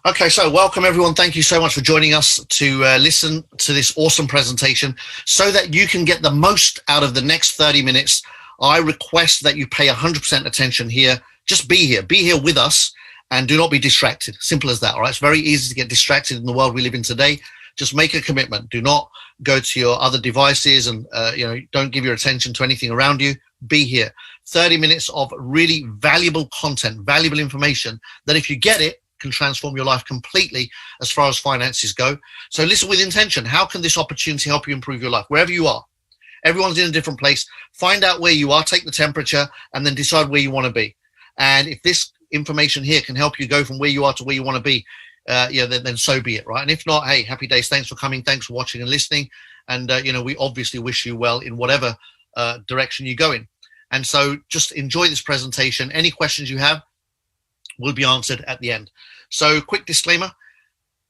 Okay, so welcome everyone. Thank you so much for joining us to listen to this awesome presentation so that you can get the most out of the next 30 minutes. I request that you pay 100% attention here. Just be here with us and do not be distracted. Simple as that. All right. It's very easy to get distracted in the world we live in today. Just make a commitment. Do not go to your other devices and don't give your attention to anything around you. Be here. 30 minutes of really valuable content, valuable information that if you get it, can transform your life completely as far as finances go. So listen with intention. How can this opportunity help you improve your life? Wherever you are, everyone's in a different place. Find out where you are, take the temperature, and then decide where you want to be. And if this information here can help you go from where you are to where you want to be, then so be it, right? And if not, hey, happy days. Thanks for coming. Thanks for watching and listening. And, we obviously wish you well in whatever direction you go in. And so just enjoy this presentation. Any questions you have will be answered at the end. So quick disclaimer,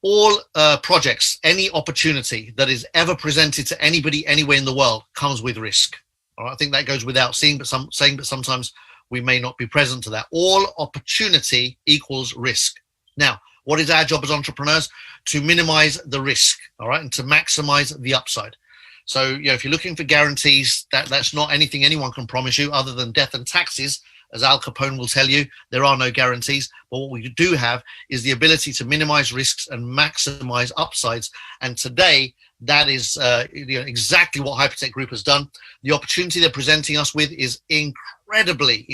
all projects, any opportunity that is ever presented to anybody anywhere in the world comes with risk. All right, I think that goes without saying, but sometimes we may not be present to that. All opportunity equals risk. Now, what is our job as entrepreneurs? To minimize the risk, all right, and to maximize the upside. So, if you're looking for guarantees, that's not anything anyone can promise you other than death and taxes. As Al Capone will tell you, there are no guarantees. But what we do have is the ability to minimize risks and maximize upsides. And today, that is exactly what Hypertech Group has done. The opportunity they're presenting us with is incredibly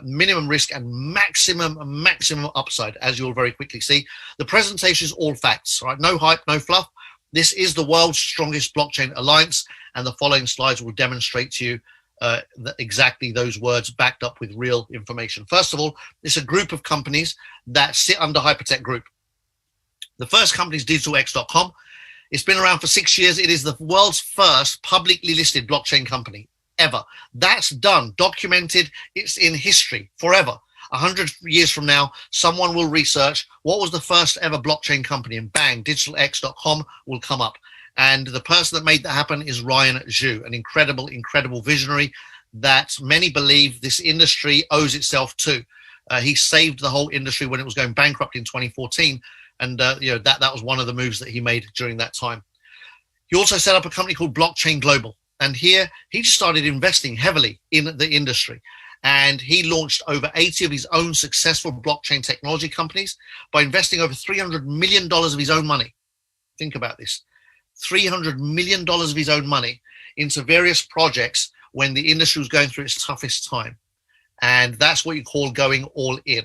minimum risk and maximum upside, as you'll very quickly see. The presentation is all facts, right? No hype, no fluff. This is the world's strongest blockchain alliance, and the following slides will demonstrate to you exactly those words backed up with real information. First of all, it's a group of companies that sit under Hypertech Group. The first company is DigitalX.com. It's been around for 6 years. It is the world's first publicly listed blockchain company ever. That's done, documented. It's in history forever. 100 years from now, someone will research what was the first ever blockchain company, and bang, DigitalX.com will come up. And the person that made that happen is Ryan Zhu, an incredible visionary that many believe this industry owes itself to. He saved the whole industry when it was going bankrupt in 2014. And that was one of the moves that he made during that time. He also set up a company called Blockchain Global. And here he just started investing heavily in the industry. And he launched over 80 of his own successful blockchain technology companies by investing over $300 million of his own money. Think about this. $300 million of his own money into various projects when the industry was going through its toughest time. And that's what you call going all in.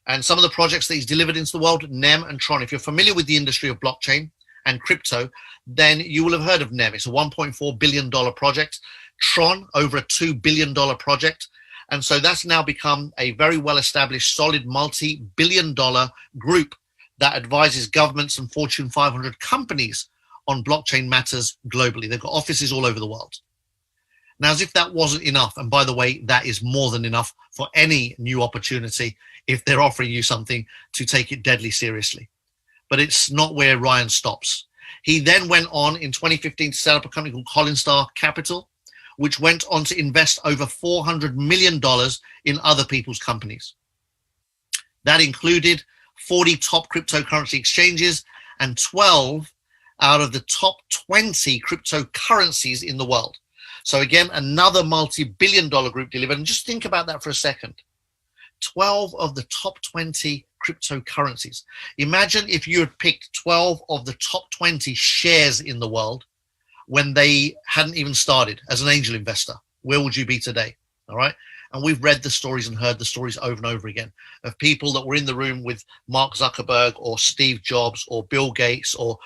And some of the projects that he's delivered into the world, NEM and Tron. If you're familiar with the industry of blockchain and crypto, then you will have heard of NEM. It's a $1.4 billion project. Tron, over a $2 billion project. And so that's now become a very well-established, solid, multi-billion-dollar group that advises governments and Fortune 500 companies on blockchain matters globally. They've got offices all over the world. Now, as if that wasn't enough, and by the way, that is more than enough for any new opportunity if they're offering you something to take it deadly seriously. But it's not where Ryan stops. He then went on in 2015 to set up a company called CollinStar Capital, which went on to invest over $400 million in other people's companies. That included 40 top cryptocurrency exchanges and 12 out of the top 20 cryptocurrencies in the world. So again, another multi-billion-dollar group delivered. And just think about that for a second. 12 of the top 20 cryptocurrencies. Imagine if you had picked 12 of the top 20 shares in the world when they hadn't even started as an angel investor. Where would you be today? All right. And we've read the stories and heard the stories over and over again of people that were in the room with Mark Zuckerberg or Steve Jobs or Bill Gates or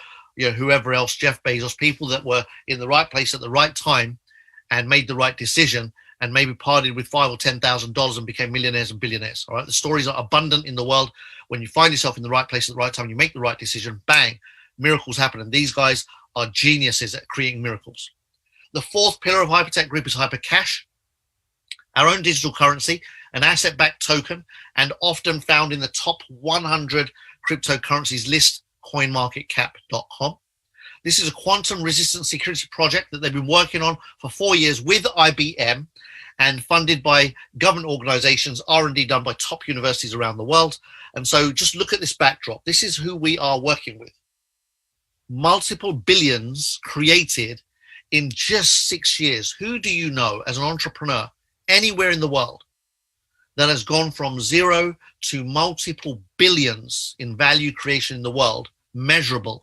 whoever else, Jeff Bezos, people that were in the right place at the right time and made the right decision and maybe partied with $5,000 or $10,000 and became millionaires and billionaires. All right. The stories are abundant in the world. When you find yourself in the right place at the right time, you make the right decision, bang, miracles happen. And these guys are geniuses at creating miracles. The fourth pillar of Hypertech Group is Hypercash, our own digital currency, an asset-backed token, and often found in the top 100 cryptocurrencies list, coinmarketcap.com. This is a quantum resistant security project that they've been working on for 4 years with IBM, and funded by government organizations, R&D done by top universities around the world. And so just look at this backdrop. This is who we are working with. Multiple billions created in just 6 years. Who do you know as an entrepreneur anywhere in the world that has gone from zero to multiple billions in value creation in the world, measurable,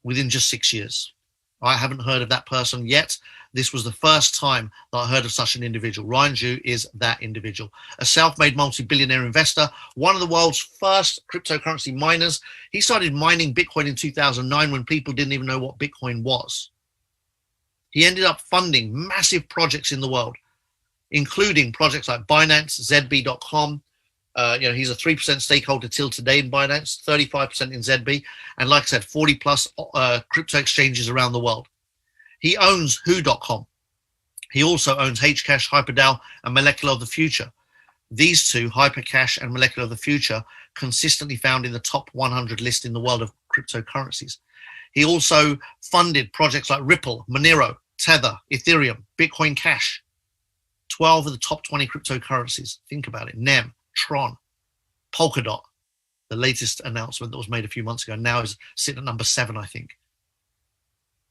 within just 6 years? I haven't heard of that person yet. This was the first time that I heard of such an individual. Ryan Zhu is that individual, a self-made multi-billionaire investor, one of the world's first cryptocurrency miners. He started mining Bitcoin in 2009 when people didn't even know what Bitcoin was. He ended up funding massive projects in the world, including projects like Binance, ZB.com. He's a 3% stakeholder till today in Binance, 35% in ZB, and like I said, 40 plus crypto exchanges around the world. He owns Who.com. He also owns Hcash, HyperDAO, and Molecular of the Future. These two, Hypercash and Molecular of the Future, consistently found in the top 100 list in the world of cryptocurrencies. He also funded projects like Ripple, Monero, Tether, Ethereum, Bitcoin Cash, 12 of the top 20 cryptocurrencies. Think about it. NEM, Tron, Polkadot, the latest announcement that was made a few months ago, now is sitting at number 7, I think.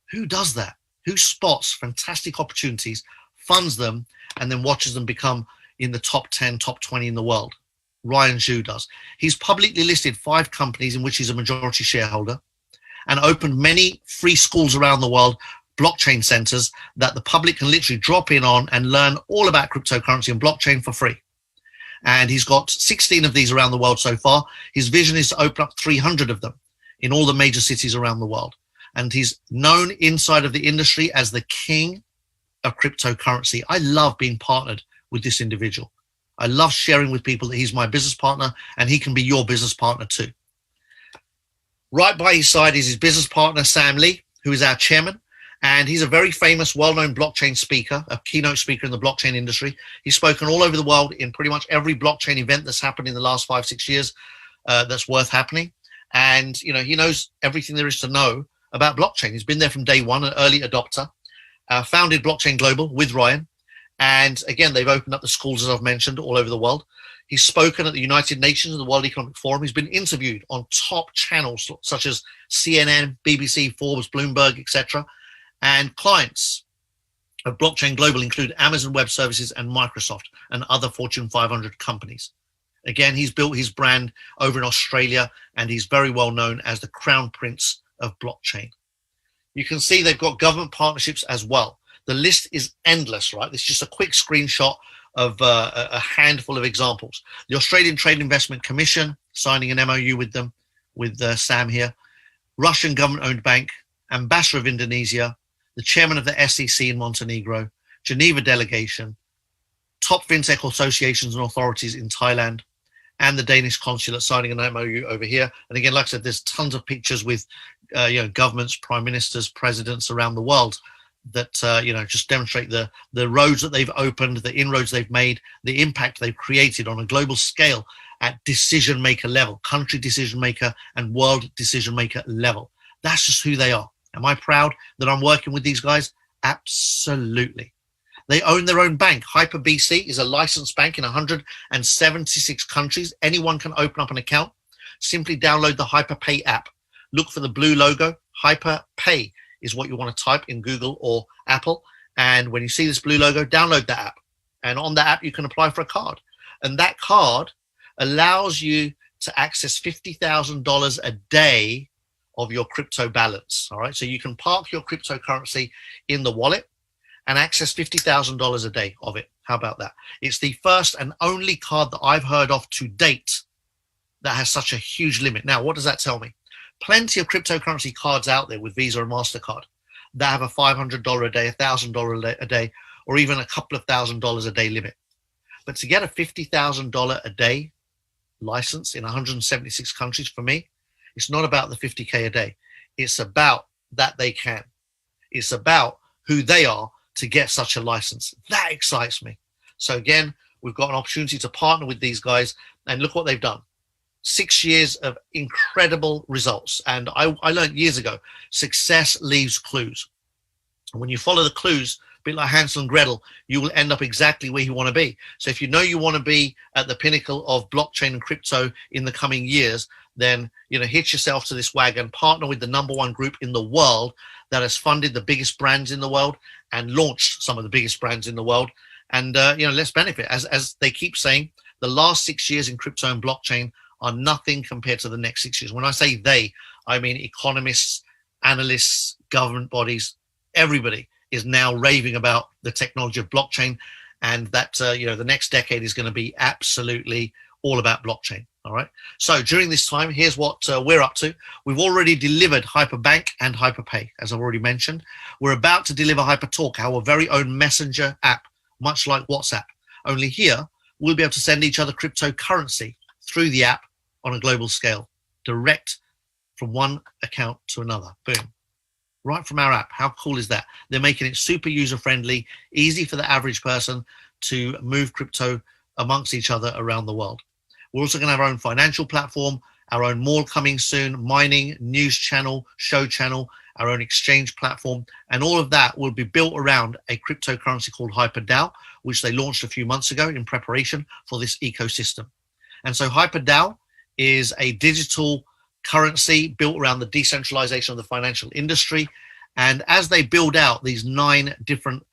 Who does that? Who spots fantastic opportunities, funds them, and then watches them become in the top 10, top 20 in the world? Ryan Zhu does. He's publicly listed 5 companies in which he's a majority shareholder and opened many free schools around the world, blockchain centers that the public can literally drop in on and learn all about cryptocurrency and blockchain for free. And he's got 16 of these around the world so far. His vision is to open up 300 of them in all the major cities around the world. And he's known inside of the industry as the king of cryptocurrency. I love being partnered with this individual. I love sharing with people that he's my business partner and he can be your business partner too. Right by his side is his business partner, Sam Lee, who is our chairman. And he's a very famous, well-known blockchain speaker, a keynote speaker in the blockchain industry. He's spoken all over the world in pretty much every blockchain event that's happened in the last 5-6 years that's worth happening. And, he knows everything there is to know about blockchain. He's been there from day one, an early adopter, founded Blockchain Global with Ryan. And again, they've opened up the schools, as I've mentioned, all over the world. He's spoken at the United Nations and the World Economic Forum. He's been interviewed on top channels such as CNN, BBC, Forbes, Bloomberg, etc. And clients of Blockchain Global include Amazon Web Services and Microsoft and other Fortune 500 companies. Again, he's built his brand over in Australia, and he's very well known as the Crown Prince of blockchain. You can see they've got government partnerships as well. The list is endless, right? This is just a quick screenshot of a handful of examples. The Australian Trade Investment Commission signing an MOU with them, with Sam here. Russian government-owned bank, Ambassador of Indonesia, the chairman of the SEC in Montenegro, Geneva delegation, top fintech associations and authorities in Thailand, and the Danish consulate signing an MOU over here. And again, like I said, there's tons of pictures with governments, prime ministers, presidents around the world that just demonstrate the roads that they've opened, the inroads they've made, the impact they've created on a global scale at decision maker level, country decision maker and world decision maker level. That's just who they are. Am I proud that I'm working with these guys? Absolutely. They own their own bank. HyperBC is a licensed bank in 176 countries. Anyone can open up an account. Simply download the HyperPay app. Look for the blue logo. HyperPay is what you want to type in Google or Apple. And when you see this blue logo, download the app. And on the app, you can apply for a card. And that card allows you to access $50,000 a day of your crypto balance. All right. So you can park your cryptocurrency in the wallet and access $50,000 a day of it. How about that? It's the first and only card that I've heard of to date that has such a huge limit. Now, what does that tell me? Plenty of cryptocurrency cards out there with Visa and MasterCard that have a $500 a day, $1,000 a day, or even a couple of $1,000s a day limit. But to get a $50,000 a day license in 176 countries, for me, it's not about the 50K a day. It's about that they can. It's about who they are to get such a license. That excites me. So again, we've got an opportunity to partner with these guys, and look what they've done. 6 years of incredible results. And I learned years ago, success leaves clues. And when you follow the clues bit like Hansel and Gretel, you will end up exactly where you want to be. So if you know you want to be at the pinnacle of blockchain and crypto in the coming years, then, you know, hitch yourself to this wagon, partner with the #1 group in the world that has funded the biggest brands in the world and launched some of the biggest brands in the world. And, you know, let's benefit. As they keep saying, the last 6 years in crypto and blockchain are nothing compared to the next 6 years. When I say they, I mean economists, analysts, government bodies, everybody is now raving about the technology of blockchain, and that, you know, the next decade is going to be absolutely all about blockchain. All right. So during this time, here's what we're up to. We've already delivered Hyperbank and Hyperpay, as I've already mentioned. We're about to deliver HyperTalk, our very own messenger app, much like WhatsApp. Only here, we'll be able to send each other cryptocurrency through the app on a global scale, direct from one account to another. Boom. Right from our app. How cool is that? They're making it super user-friendly, easy for the average person to move crypto amongst each other around the world. We're also going to have our own financial platform, our own mall coming soon, mining, news channel, show channel, our own exchange platform, and all of that will be built around a cryptocurrency called HyperDAO, which they launched a few months ago in preparation for this ecosystem. And so HyperDAO is a digital currency built around the decentralization of the financial industry. And as they build out these 9 different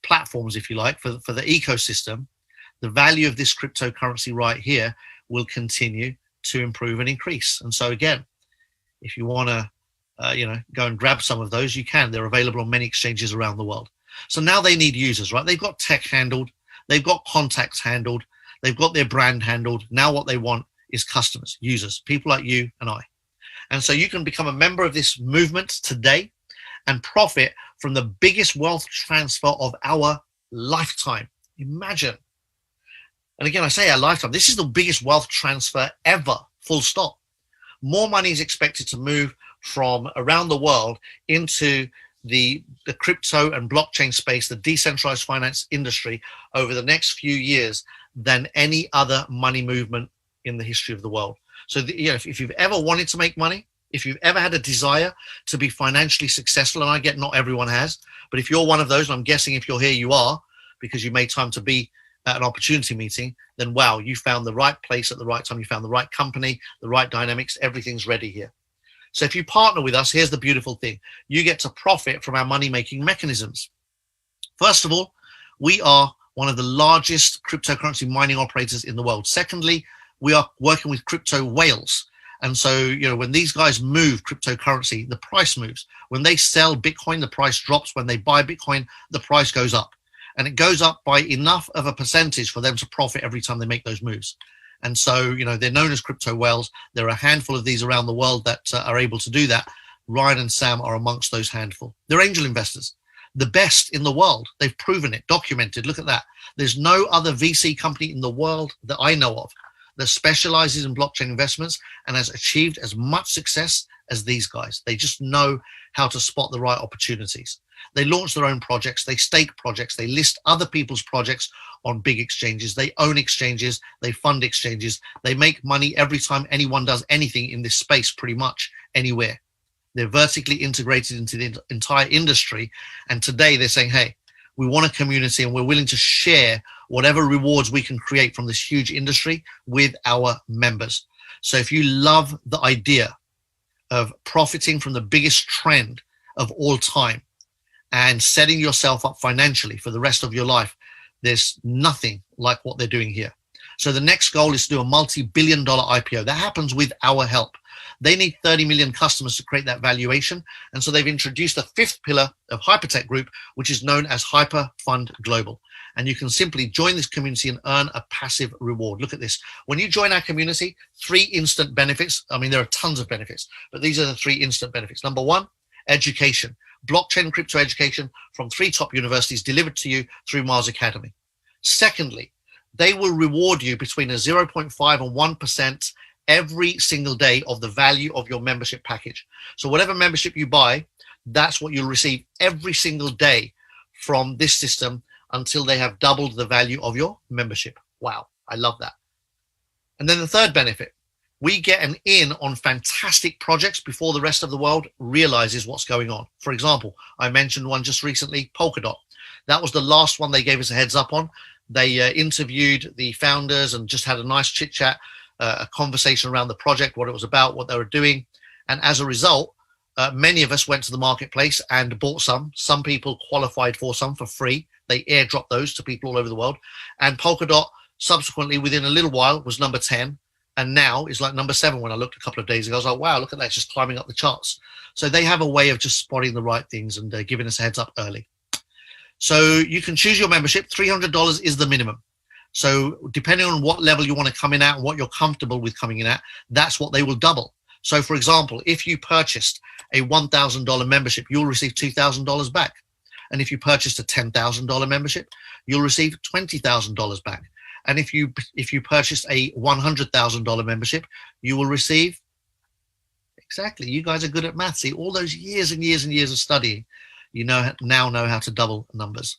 platforms, if you like, for the ecosystem, the value of this cryptocurrency right here will continue to improve and increase. And so again, if you want to, you know, go and grab some of those, you can. They're available on many exchanges around the world. So now they need users, right? They've got tech handled, they've got contacts handled, they've got their brand handled. Now what they want is customers, users, people like you and I. And so you can become a member of this movement today and profit from the biggest wealth transfer of our lifetime. Imagine. And again, I say our lifetime. This is the biggest wealth transfer ever, full stop. More money is expected to move from around the world into the crypto and blockchain space, the decentralized finance industry, over the next few years than any other money movement in the history of the world. So, you know, if you've ever wanted to make money, if you've ever had a desire to be financially successful, and I get not everyone has, but if you're one of those, and I'm guessing if you're here, you are, because you made time to be at an opportunity meeting, then wow, you found the right place at the right time. You found the right company, the right dynamics. Everything's ready here. So if you partner with us, here's the beautiful thing. You get to profit from our money-making mechanisms. First of all, we are one of the largest cryptocurrency mining operators in the world. Secondly, we are working with crypto whales. And so, you know, when these guys move cryptocurrency, the price moves. When they sell Bitcoin, the price drops. When they buy Bitcoin, the price goes up. And it goes up by enough of a percentage for them to profit every time they make those moves. And so, you know, they're known as crypto whales. There are a handful of these around the world that are able to do that. Ryan and Sam are amongst those handful. They're angel investors, the best in the world. They've proven it, documented. Look at that. There's no other VC company in the world that I know of that specializes in blockchain investments and has achieved as much success as these guys. They just know how to spot the right opportunities. They launch their own projects, they stake projects, they list other people's projects on big exchanges, they own exchanges, they fund exchanges, they make money every time anyone does anything in this space, pretty much anywhere. They're vertically integrated into the entire industry, and today they're saying, hey, we want a community and we're willing to share whatever rewards we can create from this huge industry with our members. So if you love the idea of profiting from the biggest trend of all time and setting yourself up financially for the rest of your life, there's nothing like what they're doing here. So the next goal is to do a multi-billion-dollar IPO. That happens with our help. They need 30 million customers to create that valuation. And so they've introduced a 5th pillar of Hypertech Group, which is known as Hyper Fund Global. And you can simply join this community and earn a passive reward. Look at this. When you join our community, 3 instant benefits. I mean, there are tons of benefits, but these are the 3 instant benefits. Number 1, education. Blockchain and crypto education from 3 top universities delivered to you through Mars Academy. Secondly, they will reward you between a 0.5 and 1% every single day of the value of your membership package. So whatever membership you buy, that's what you'll receive every single day from this system until they have doubled the value of your membership. Wow, I love that. And then the third benefit, we get an in on fantastic projects before the rest of the world realizes what's going on. For example, I mentioned one just recently, Polkadot. That was the last one they gave us a heads up on. They interviewed the founders and just had a nice chit chat, a conversation around the project, what it was about, what they were doing. And as a result, many of us went to the marketplace and bought some. Some people qualified for some for free. They airdropped those to people all over the world. And Polkadot subsequently, within a little while, was number 10. And now is like number 7 when I looked a couple of days ago. I was like, wow, look at that, it's just climbing up the charts. So they have a way of just spotting the right things and giving us a heads up early. So you can choose your membership. $300 is the minimum. So depending on what level you want to come in at and what you're comfortable with coming in at, that's what they will double. So for example, if you purchased a $1,000 membership, you'll receive $2,000 back. And if you purchased a $10,000 membership, you'll receive $20,000 back. And if you purchased a $100,000 membership, you will receive, exactly, you guys are good at math. See, all those years and years and years of studying, you now know how to double numbers.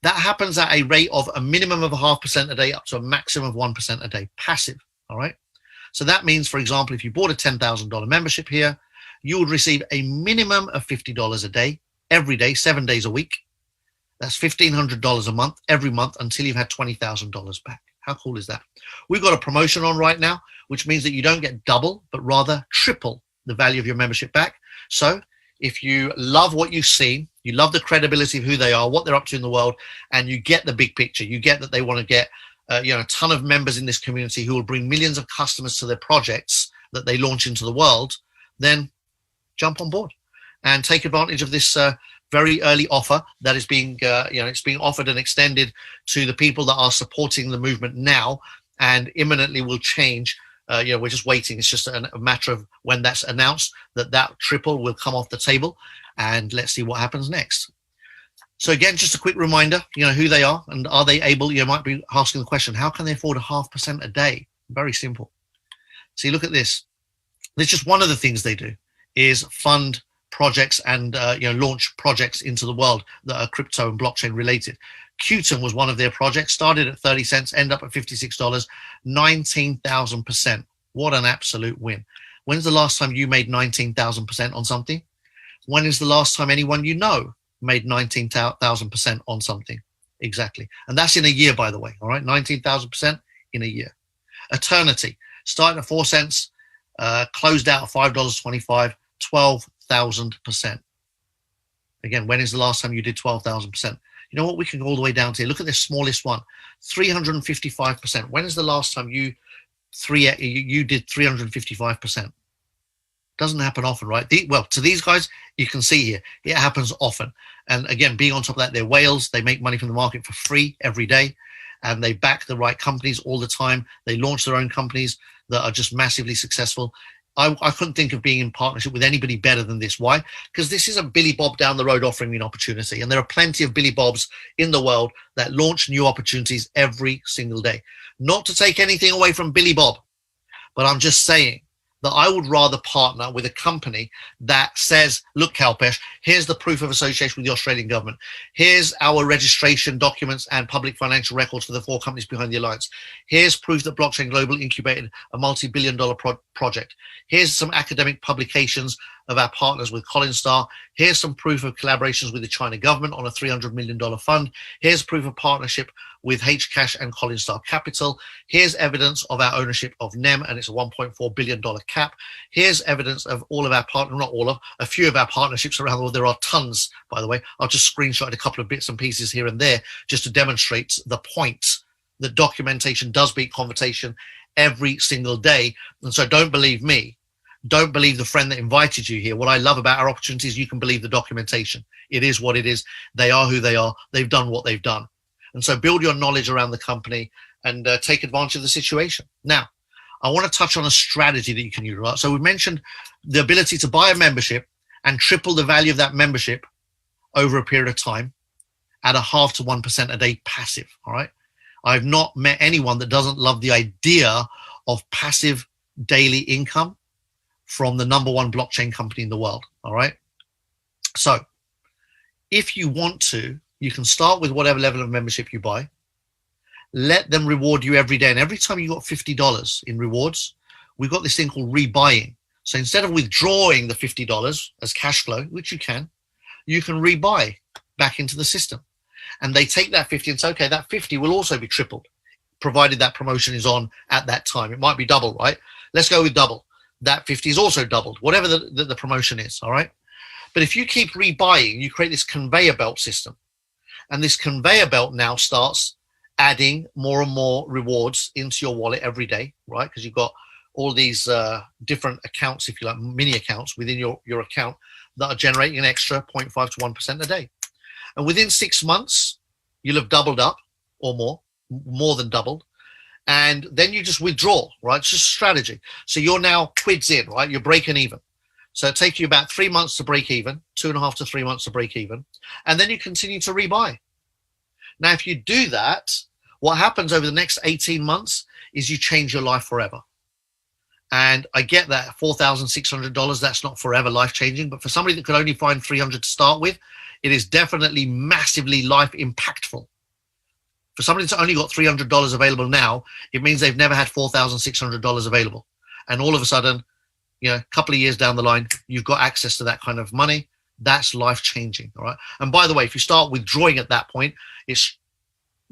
That happens at a rate of a minimum of 0.5% a day up to a maximum of 1% a day, passive, all right? So that means, for example, if you bought a $10,000 membership here, you would receive a minimum of $50 a day, every day, 7 days a week. That's $1,500 a month, every month, until you've had $20,000 back. How cool is that? We've got a promotion on right now, which means that you don't get double, but rather triple the value of your membership back. So if you love what you've seen, you love the credibility of who they are, what they're up to in the world, and you get the big picture, you get that they want to get a ton of members in this community who will bring millions of customers to their projects that they launch into the world, then jump on board and take advantage of this very early offer that is being, it's being offered and extended to the people that are supporting the movement now, and imminently will change. We're just waiting. It's just a matter of when that's announced that triple will come off the table, and let's see what happens next. So again, just a quick reminder, who they are and are they able, you might be asking the question, how can they afford 0.5% a day? Very simple. See, look at this. There's just one of the things they do is fund projects and launch projects into the world that are crypto and blockchain related. Otum was one of their projects, started at 30 cents, end up at $56, 19,000%. What an absolute win. When's the last time you made 19,000% on something? When is the last time anyone you know made 19,000% on something? Exactly. And that's in a year, by the way. All right, 19,000% in a year. Eternity started at 4 cents, closed out at $5.25, 12,000%. Again, when is the last time you did 12,000%? You know what? We can go all the way down to here. Look at this smallest one, 355%. When is the last time you did 355%? Doesn't happen often, right? Well, to these guys, you can see here, it happens often. And again, being on top of that, they're whales. They make money from the market for free every day, and they back the right companies all the time. They launch their own companies that are just massively successful. I couldn't think of being in partnership with anybody better than this. Why? Because this is a Billy Bob down the road offering me an opportunity. And there are plenty of Billy Bobs in the world that launch new opportunities every single day. Not to take anything away from Billy Bob, but I'm just saying that I would rather partner with a company that says, look, Kalpesh, here's the proof of association with the Australian government. Here's our registration documents and public financial records for the 4 companies behind the alliance. Here's proof that Blockchain Global incubated a multi-billion-dollar project. Here's some academic publications of our partners with CollinStar. Here's some proof of collaborations with the China government on a $300 million fund. Here's proof of partnership with Hcash and CollinStar Capital. Here's evidence of our ownership of NEM, and it's a $1.4 billion cap. Here's evidence of all of our partners, not all of, a few of our partnerships around the world. There are tons, by the way. I'll just screenshot a couple of bits and pieces here and there just to demonstrate the point that documentation does beat conversation every single day. And so don't believe me. Don't believe the friend that invited you here. What I love about our opportunities, you can believe the documentation. It is what it is. They are who they are. They've done what they've done. And so build your knowledge around the company and take advantage of the situation. Now, I want to touch on a strategy that you can use. Right? So we mentioned the ability to buy a membership and triple the value of that membership over a period of time at 0.5 to 1% a day passive. All right. I've not met anyone that doesn't love the idea of passive daily income from the #1 blockchain company in the world. All right. So if you want to, you can start with whatever level of membership you buy. Let them reward you every day. And every time you got $50 in rewards, we've got this thing called rebuying. So instead of withdrawing the $50 as cash flow, which you can rebuy back into the system. And they take that 50 and say, okay, that 50 will also be tripled, provided that promotion is on at that time. It might be double, right? Let's go with double. That 50 is also doubled, whatever the promotion is, all right? But if you keep rebuying, you create this conveyor belt system. And this conveyor belt now starts adding more and more rewards into your wallet every day, right? Because you've got all these different accounts, if you like, mini accounts within your account that are generating an extra 0.5 to 1% a day. And within 6 months, you'll have doubled up or more than doubled. And then you just withdraw, right? It's just a strategy. So you're now quids in, right? You're breaking even. So it takes you about 3 months to break even, 2.5 to 3 months to break even. And then you continue to rebuy. Now, if you do that, what happens over the next 18 months is you change your life forever. And I get that $4,600, that's not forever life-changing, but for somebody that could only find $300 to start with, it is definitely massively life impactful. For somebody that's only got $300 available now, it means they've never had $4,600 available. And all of a sudden, you know, a couple of years down the line, you've got access to that kind of money. That's life-changing, all right? And by the way, if you start withdrawing at that point, it's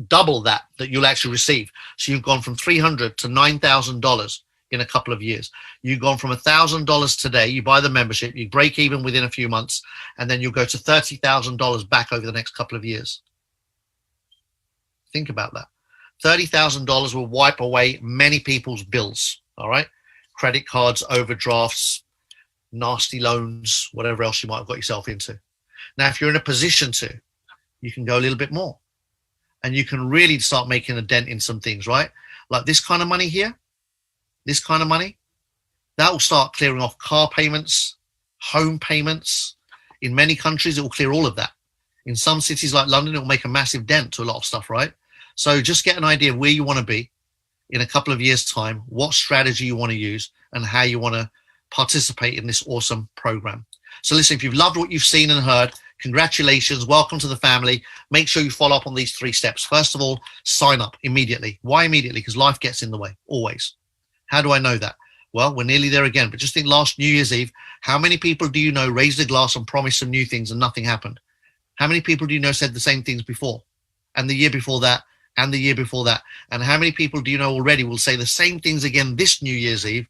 double that you'll actually receive. So you've gone from $300 to $9,000 in a couple of years. You've gone from $1,000 today, you buy the membership, you break even within a few months, and then you'll go to $30,000 back over the next couple of years. Think about that. $30,000 will wipe away many people's bills, all right? Credit cards, overdrafts, nasty loans, whatever else you might have got yourself into. Now, if you're in a position to, you can go a little bit more. And you can really start making a dent in some things, right? Like this kind of money here, this kind of money, that will start clearing off car payments, home payments. In many countries, it will clear all of that. In some cities like London, it will make a massive dent to a lot of stuff, right? So just get an idea of where you want to be in a couple of years' time, what strategy you want to use, and how you want to participate in this awesome program. So listen, if you've loved what you've seen and heard, congratulations, welcome to the family. Make sure you follow up on these 3 steps. First of all, sign up immediately. Why immediately? Because life gets in the way, always. How do I know that? Well, we're nearly there again, but just think last New Year's Eve, how many people do you know raised a glass and promised some new things and nothing happened? How many people do you know said the same things before? And the year before that, and the year before that? And how many people do you know already will say the same things again this New Year's Eve,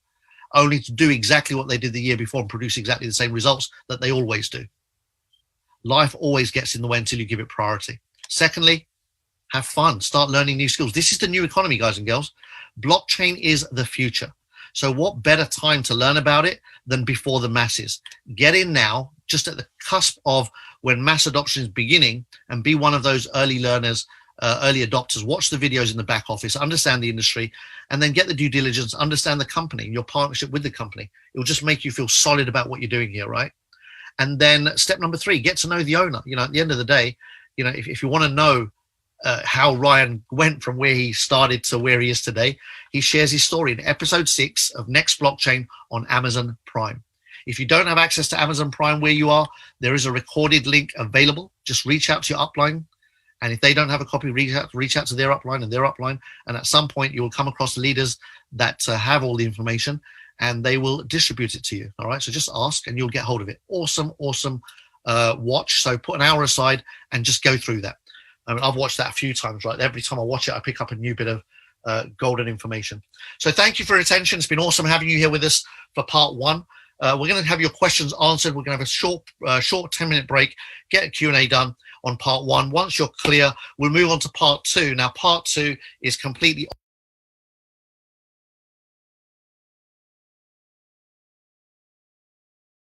only to do exactly what they did the year before and produce exactly the same results that they always do? Life always gets in the way until you give it priority. Secondly, have fun. Start learning new skills. This is the new economy, guys and girls. Blockchain is the future. So what better time to learn about it than before the masses? Get in now, just at the cusp of when mass adoption is beginning, and be one of those early learners, early adopters. Watch the videos in the back office, understand the industry, and then get the due diligence, understand the company, your partnership with the company. It will just make you feel solid about what you're doing here, right? And then step number 3, get to know the owner. You know, at the end of the day, you know, if you want to know how Ryan went from where he started to where he is today, he shares his story in episode 6 of Next Blockchain on Amazon Prime. If you don't have access to Amazon Prime where you are, there is a recorded link available. Just reach out to your upline. And if they don't have a copy, reach out to their upline and their upline. And at some point, you will come across leaders that have all the information, and they will distribute it to you. All right. So just ask and you'll get hold of it. Awesome, awesome watch. So put an hour aside and just go through that. I mean, I've watched that a few times, right? Every time I watch it, I pick up a new bit of golden information. So thank you for your attention. It's been awesome having you here with us for part 1. We're going to have your questions answered. We're going to have a short 10-minute break, get a Q&A done on part 1. Once you're clear, we'll move on to part 2. Now, part 2 is completely